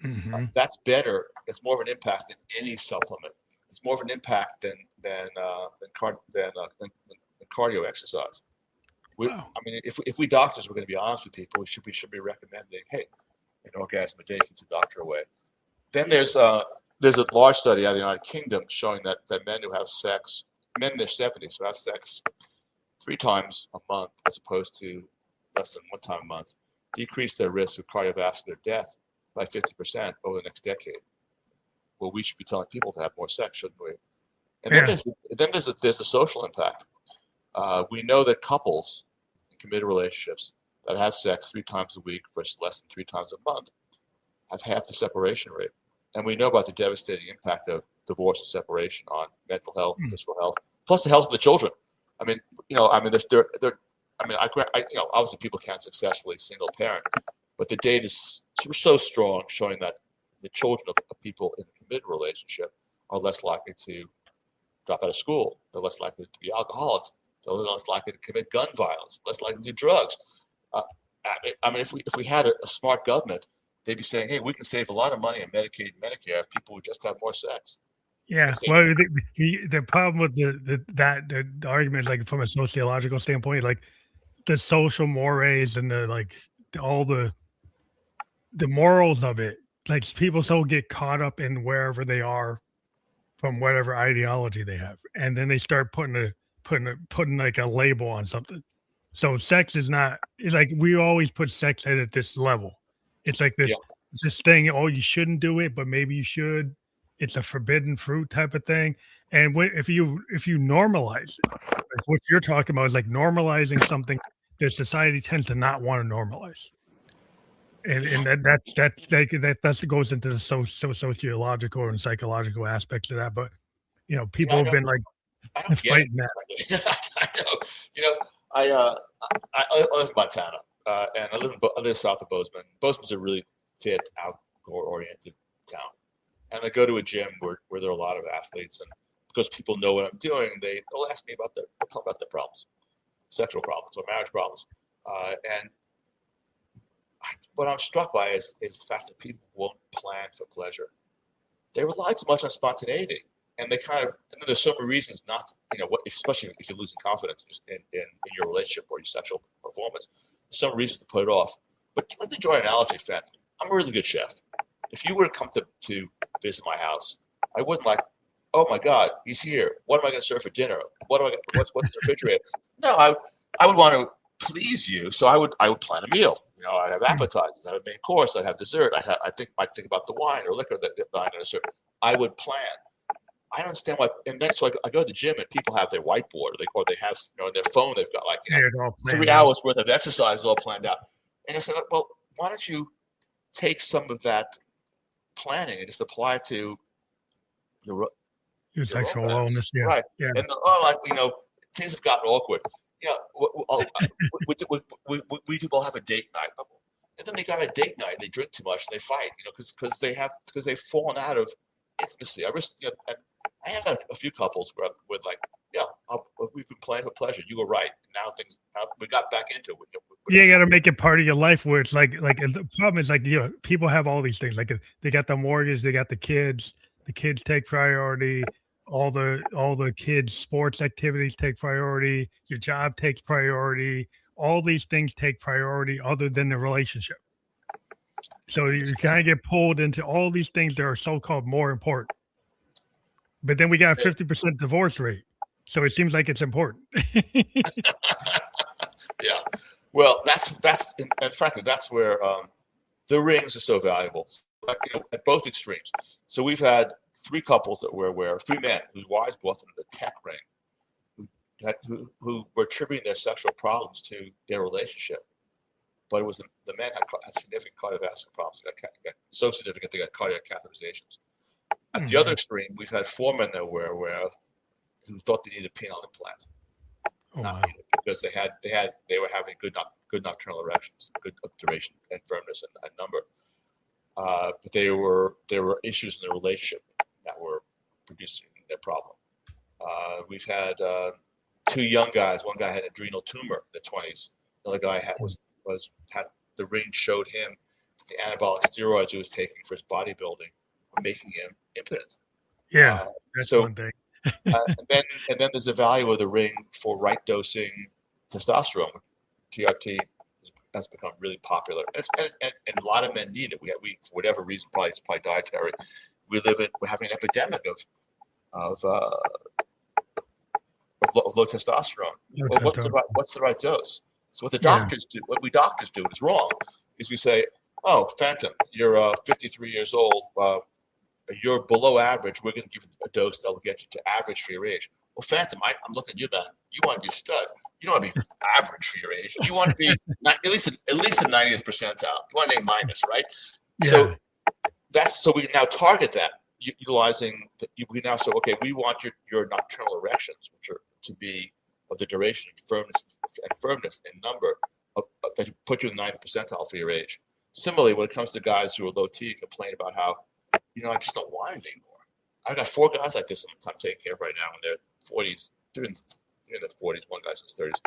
Mm-hmm. That's better. It's more of an impact than any supplement. It's more of an impact than cardio exercise. Wow. I mean, if we doctors were going to be honest with people, we should be recommending, hey, an orgasm a day keeps the doctor away. Then there's a large study out of the United Kingdom showing that men who have sex, men in their 70s who have sex 3 times a month as opposed to less than 1 time a month, decrease their risk of cardiovascular death by 50% over the next decade. Well, we should be telling people to have more sex, shouldn't we? And then there's the social impact. We know that couples in committed relationships that have sex 3 times a week versus less than 3 times a month have half the separation rate. And we know about the devastating impact of divorce and separation on mental health, physical health, plus the health of the children. I mean, obviously people can't successfully single parent, but the data is so strong showing that the children of people in a committed relationship are less likely to drop out of school. They're less likely to be alcoholics. They're less likely to commit gun violence, less likely to do drugs. If we had a smart government, they'd be saying, hey, we can save a lot of money on Medicaid and Medicare if people would just have more sex. Yeah, well, the problem with the argument is like from a sociological standpoint, like the social mores and all the morals of it, like people so get caught up in wherever they are from whatever ideology they have, and then they start putting like a label on something. So sex is not. It's like we always put sex at this level. It's like this thing. Oh, you shouldn't do it, but maybe you should. It's a forbidden fruit type of thing. And if you normalize it, like what you're talking about is like normalizing something that society tends to not want to normalize. And that goes into the sociological and psychological aspects of that. But people have been like fighting that. I know. I live in Montana, and I live south of Bozeman. Bozeman's a really fit, outdoor-oriented town. And I go to a gym where there are a lot of athletes, and because people know what I'm doing, they'll ask me about they'll talk about their problems, sexual problems or marriage problems. What I'm struck by is the fact that people won't plan for pleasure. They rely too much on spontaneity, and and then there's so many reasons not to, especially if you're losing confidence in your relationship or your sexual performance, there's some reason to put it off. But let me draw an analogy, Fant. I'm a really good chef. If you were to come to visit my house, I wouldn't like, oh my God, he's here. What am I going to serve for dinner? What's in the refrigerator? No, I would want to please you, so I would plan a meal. I'd have appetizers, I'd have a main course, I'd have dessert. I think about the wine or liquor that I'm going to serve. I would plan. I don't understand why. And then so I go to the gym and people have their whiteboard, or they have on their phone they've got 3 hours worth of exercise all planned out. And I said, well, why don't you take some of that planning and just apply it to your sexual wellness, right? Yeah. And things have gotten awkward. We people have a date night, and then they have a date night. And they drink too much. And they fight, because they've fallen out of intimacy. I have a few couples where we've been playing for pleasure. You were right. Now we got back into it. You got to make it part of your life where it's like the problem is people have all these things. Like they got the mortgage, they got the kids take priority. all the kids' sports activities take priority, your job takes priority, all these things take priority other than the relationship. So you kind of get pulled into all these things that are so-called more important. But then we got a 50% divorce rate. So it seems like it's important. Yeah. Well, that's and frankly, that's where the rings are so valuable. At both extremes. So we've had 3 couples that we're aware of, 3 men whose wives bought them the TechRing, who were attributing their sexual problems to their relationship. But it was the men had significant cardiovascular problems. Got so significant they got cardiac catheterizations. At the other extreme, we've had 4 men that we're aware of who thought they needed a penile implant. Because they were having good nocturnal erections, good duration and firmness and number. But there were issues in the relationship that were producing their problem. We've had 2 young guys. One guy had an adrenal tumor in the 20s. Another guy had the ring showed him that the anabolic steroids he was taking for his bodybuilding were making him impotent. Yeah, that's one thing. and then there's the value of the ring for right dosing testosterone. TRT has become really popular, and a lot of men need it. We for whatever reason, probably it's dietary. We're having an epidemic of low testosterone. Well, what's the right dose? So what the doctors do, what we doctors do is wrong, is we say, oh, Phantom, you're 53 years old. You're below average. We're going to give you a dose that will get you to average for your age. Well, Phantom, I'm looking at you, man. You want to be a stud. You don't want to be average for your age. You want to be at least the 90th percentile. You want an A-, right? Yeah. So we can now target that utilizing. We now say, okay, we want your nocturnal erections, which are to be of the duration, firmness and number that put you in the 90th percentile for your age. Similarly, when it comes to guys who are low T, complain about how, I just don't want it anymore. I've got 4 guys like this I'm taking care of right now in their 40s. They're in their 40s. One guy's in his 30s.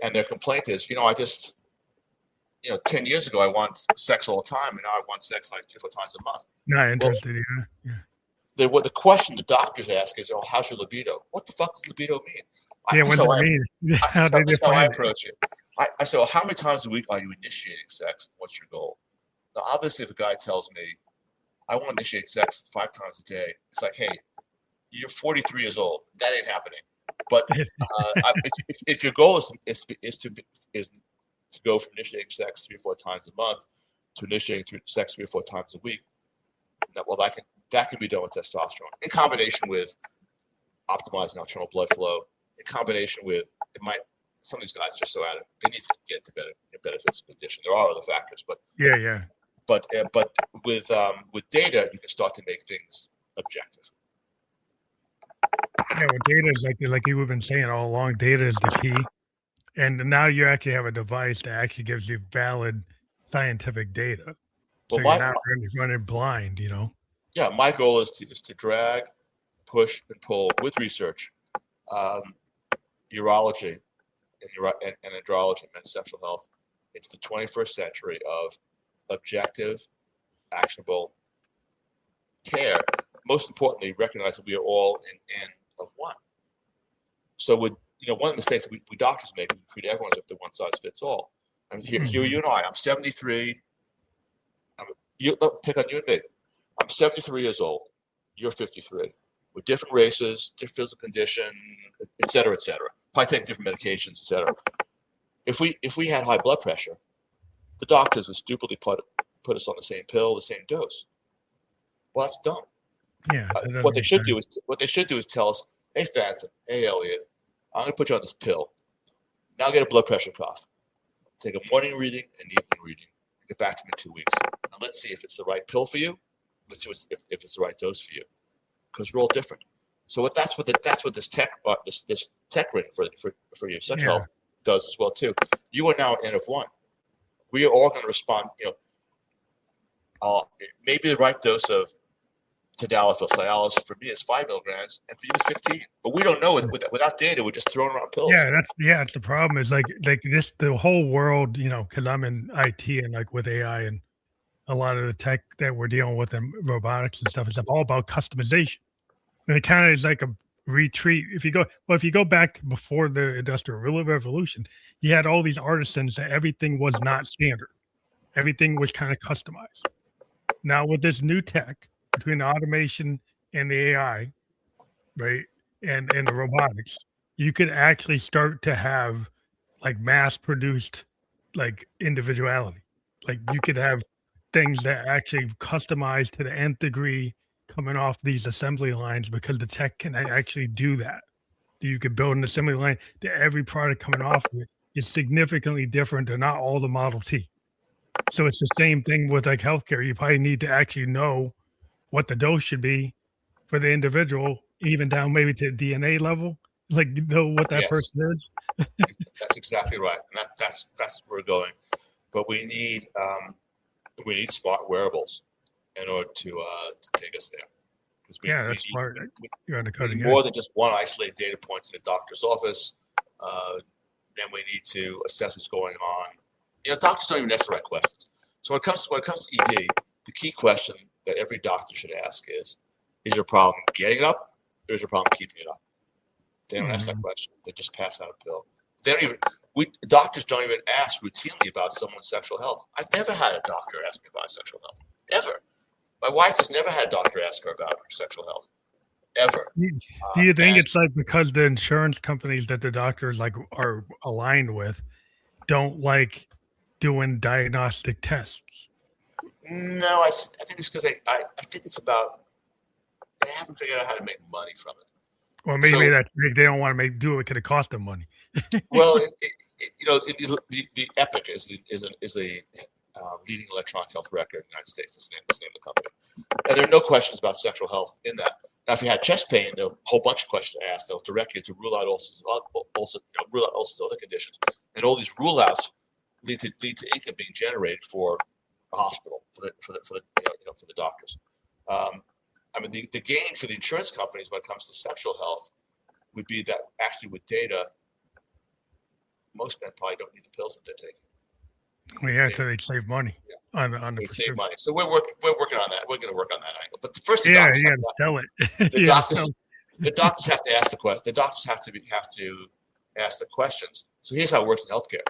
And their complaint is, I just, 10 years ago, I want sex all the time, and now I want sex like 3-4 times a month. Not interested, yeah. The question the doctors ask is, how's your libido? What the fuck does libido mean? Yeah, what does it mean? That's how I approach it. I say, well, how many times a week are you initiating sex? What's your goal? Now, obviously, if a guy tells me, I want to initiate sex 5 times a day, it's like, hey, you're 43 years old. That ain't happening. But if your goal is to go from initiating sex 3 or 4 times a month to initiating sex 3 or 4 times a week, that can be done with testosterone in combination with optimizing nocturnal blood flow. In combination with some of these guys are just so adamant they need to get to better physical condition. There are other factors, but yeah. But with data, you can start to make things objective. Yeah, well, data is like you've been saying all along. Data is the key, and now you actually have a device that actually gives you valid scientific data. So you're not running blind, Yeah, my goal is to drag, push, and pull with research, urology and andrology, men's sexual health, into the 21st century of objective, actionable care. Most importantly, recognize that we are all an N of 1. So one of the mistakes that we doctors make, we treat everyone as if they're one size fits all. I mean, here you and I, I'm 73. Pick on you and me. I'm 73 years old. You're 53. We're different races, different physical condition, et cetera, et cetera. Probably take different medications, et cetera. If we had high blood pressure, the doctors would stupidly put us on the same pill, the same dose. Well, that's dumb. Yeah. What they should do is tell us, hey, Phantom, hey, Elliot, I'm going to put you on this pill. Now get a blood pressure cuff. Take a morning reading and evening reading. Get back to me in 2 weeks. Now let's see if it's the right pill for you. Let's see if it's the right dose for you, because we're all different. So that's what this tech ring for your sexual health does as well too. You are now an N of 1. We are all going to respond. Maybe the right dose of tadalafil, Cialis for me is 5 milligrams, and for you is 15. But we don't know it without data. We're just throwing around pills. Yeah, that's the problem. Is like this, the whole world. Because I'm in IT and with AI and a lot of the tech that we're dealing with and robotics and stuff is all about customization. And it kind of is like a retreat. If you go back to before the Industrial Revolution, you had all these artisans that everything was not standard. Everything was kind of customized. Now with this new tech between the automation and the AI, right, and the robotics, you could actually start to have like mass produced like individuality. Like you could have things that actually customize to the nth degree coming off these assembly lines because the tech can actually do that. You could build an assembly line that every product coming off of it is significantly different than not all the Model T. So it's the same thing with like healthcare. You probably need to actually know what the dose should be for the individual, even down maybe to DNA level, like know what that Yes, person is. that's exactly right, and that's where we're going. But we need smart wearables in order to take us there. Because Yeah, that's smart. You're on the we cutting need edge. more than just one isolated data point in the doctor's office. Then we need to assess what's going on. Doctors don't even ask the right questions. So when it comes to ED, the key question that every doctor should ask is your problem getting up, or is your problem keeping it up? They don't ask that question. They just pass out a pill. They don't even. Doctors don't even ask routinely about someone's sexual health. I've never had a doctor ask me about sexual health. Ever. My wife has never had a doctor ask her about her sexual health. Ever. Do you think it's like because the insurance companies that the doctors like are aligned with don't like doing diagnostic tests? No, I think it's because I think it's about they haven't figured out how to make money from it. Or maybe that's they don't want to do it because it costs them money. Well, the Epic is a leading electronic health record in the United States. That's the name of the company. And there are no questions about sexual health in that. Now, if you had chest pain, there are a whole bunch of questions to ask. They'll direct you to rule out rule out all sorts of other conditions. And all these rule outs lead to income being generated for the hospital, for the doctors. The gain for the insurance companies when it comes to sexual health would be that actually with data, most men probably don't need the pills that they're taking. Well, yeah, so they save money on the save money. So we're working on that. We're going to work on that angle. But the first, doctors you got to sell it. The doctors have to ask the question. The doctors have to ask the questions. So here's how it works in healthcare.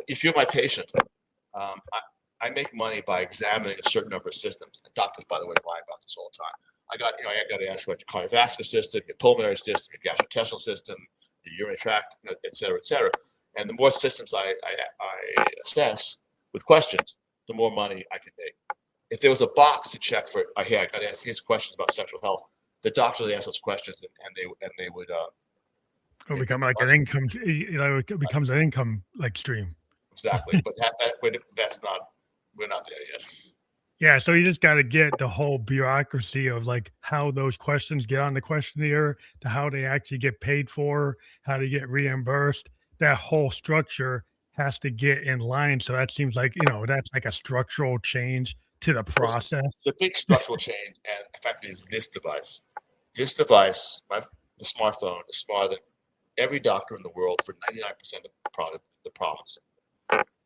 If you're my patient, I make money by examining a certain number of systems. And doctors, by the way, lie about this all the time. I got to ask about your cardiovascular system, your pulmonary system, your gastrointestinal system, your urinary tract, et cetera, et cetera. And the more systems I assess with questions, the more money I can make. If there was a box to check for, I got to ask his questions about sexual health. The doctors would ask those questions, and they would. It'll become like an income. It becomes an income like stream. Exactly, but that's not. We're not there yet. Yeah, so you just got to get the whole bureaucracy of like how those questions get on the questionnaire, to how they actually get paid for, how to get reimbursed. That whole structure has to get in line. So that seems like, that's like a structural change to the process. The big structural change, and in fact, is this device. This device, the smartphone, is smarter than every doctor in the world for 99% of the problems.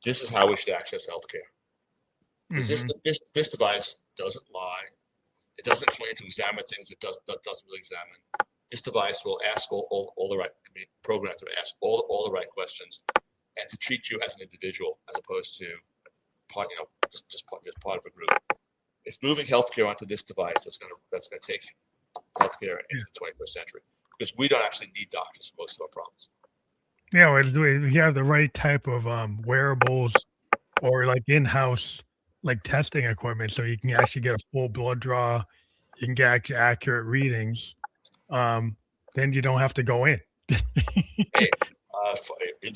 This is how we should access healthcare. This device doesn't lie. It doesn't claim to examine things it doesn't really examine. This device will ask all the right, programmed to ask all the right questions, and to treat you as an individual as opposed to just part of a group. It's moving healthcare onto this device that's going to take healthcare into the 21st century, because we don't actually need doctors for most of our problems. Yeah, well, if you have the right type of wearables or like in-house like testing equipment, so you can actually get a full blood draw, you can get accurate readings, then you don't have to go in.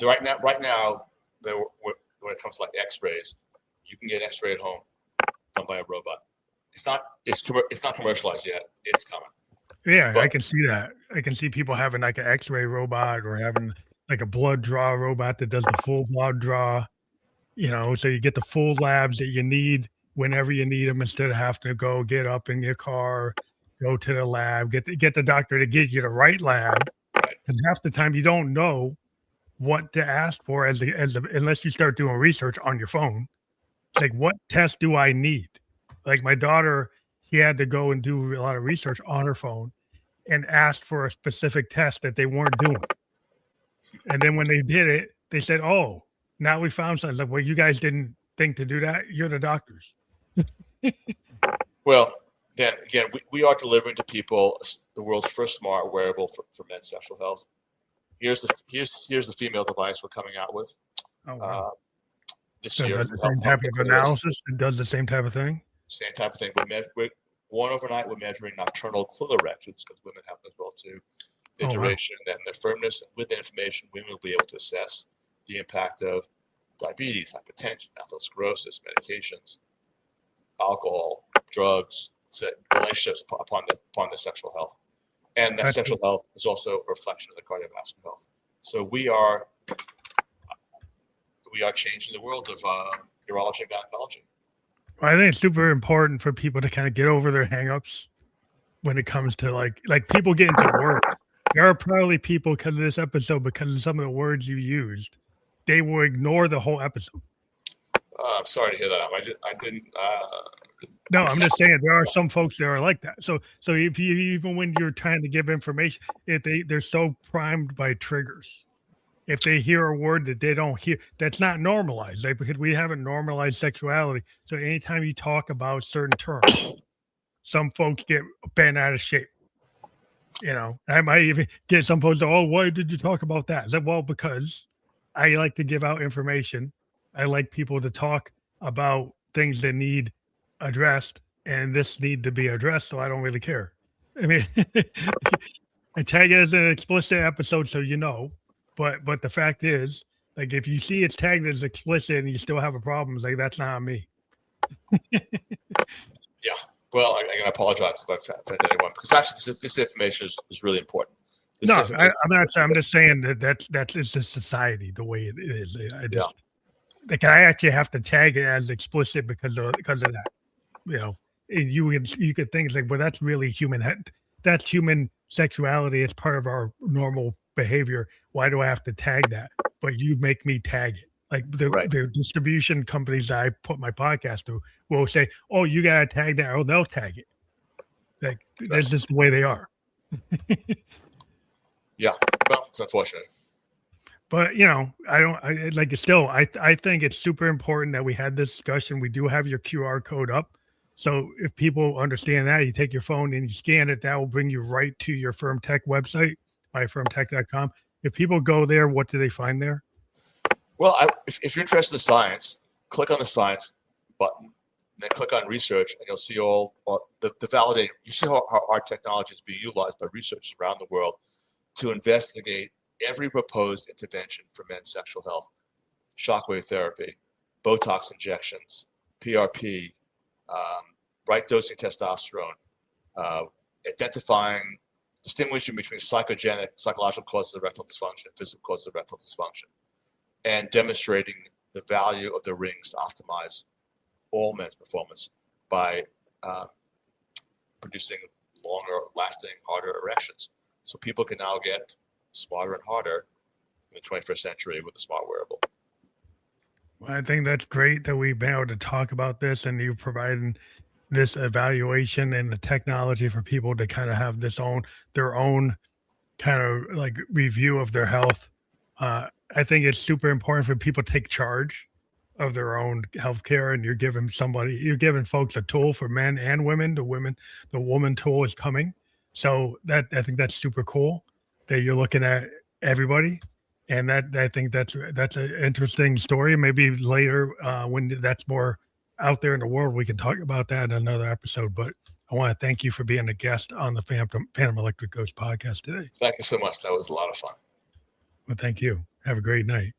Right now, when it comes to like X-rays, you can get an X-ray at home done by a robot. It's not commercialized yet. It's coming. Yeah, I can see that. I can see people having like an X-ray robot or having like a blood draw robot that does the full blood draw. So you get the full labs that you need whenever you need them, instead of having to go get up in your car, go to the lab, get the doctor to get you the right lab. And half the time you don't know what to ask for unless you start doing research on your phone. It's like, what test do I need? Like my daughter, she had to go and do a lot of research on her phone and ask for a specific test that they weren't doing. And then when they did it, they said, "Oh, now we found something." Like, well, you guys didn't think to do that. You're the doctors. Well, then again, we are delivering to people the world's first smart wearable for men's sexual health. Here's the female device we're coming out with. Oh, wow. This year. Does the same type of analysis? It does the same type of thing? Same type of thing. One overnight, we're measuring nocturnal clitoral erections, because women have them as well too. Their duration and their firmness. And with the information, women will be able to assess the impact of diabetes, hypertension, atherosclerosis, medications, alcohol, drugs, relationships upon their sexual health. And that sexual health is also a reflection of the cardiovascular health. So we are changing the world of urology and gynecology. Well, I think it's super important for people to kind of get over their hangups when it comes to like people get into work. There are probably people, because of this episode, because of some of the words you used, they will ignore the whole episode. I'm sorry to hear that. I didn't. No, I'm just saying there are some folks that are like that. So if you, even when you're trying to give information, if they're so primed by triggers, if they hear a word that they don't hear, that's not normalized, like, because we haven't normalized sexuality. So anytime you talk about certain terms, some folks get bent out of shape. You know, I might even get some folks, "Oh, why did you talk about that?" I said, "Well, because I like to give out information. I like people to talk about things that need addressed, and this need to be addressed, so I don't really care." I mean, I tag it as an explicit episode, so you know. But the fact is, like, if you see it's tagged as explicit and you still have a problem, it's like, that's not on me. Yeah. Well, I'm going to apologize if I've offended anyone, because actually this information is really important. I'm not saying. I'm just saying that is the society the way it is. I just like, I actually have to tag it as explicit because of that. You know, you could think it's like, well, that's really human. That's human sexuality. It's part of our normal behavior. Why do I have to tag that? But you make me tag it. Like the distribution companies that I put my podcast to will say, "Oh, you gotta tag that," or they'll tag it. Like, that's just the way they are. Yeah, well, it's unfortunate. But you know, I think it's super important that we had this discussion. We do have your QR code up. So if people understand that, you take your phone and you scan it, that will bring you right to your FirmTech website, myfirmtech.com. If people go there, what do they find there? Well, if you're interested in science, click on the science button, and then click on research, and you'll see all the validating. You see how our technology is being utilized by researchers around the world to investigate every proposed intervention for men's sexual health: shockwave therapy, Botox injections, PRP, right dosing testosterone, distinguishing between psychological causes of erectile dysfunction and physical causes of erectile dysfunction, and demonstrating the value of the rings to optimize all men's performance by producing longer lasting, harder erections. So people can now get smarter and harder in the 21st century with a smart wearable. Well, I think that's great that we've been able to talk about this, and you're providing this evaluation and the technology for people to kind of have their own kind of like review of their health. I think it's super important for people to take charge of their own healthcare, and you're giving folks a tool for men and women. The woman tool is coming. So I think that's super cool that you're looking at everybody. And I think that's an interesting story. Maybe later, when that's more out there in the world, we can talk about that in another episode. But I want to thank you for being a guest on the Phantom Electric Ghost podcast today. Thank you so much. That was a lot of fun. Well, thank you. Have a great night.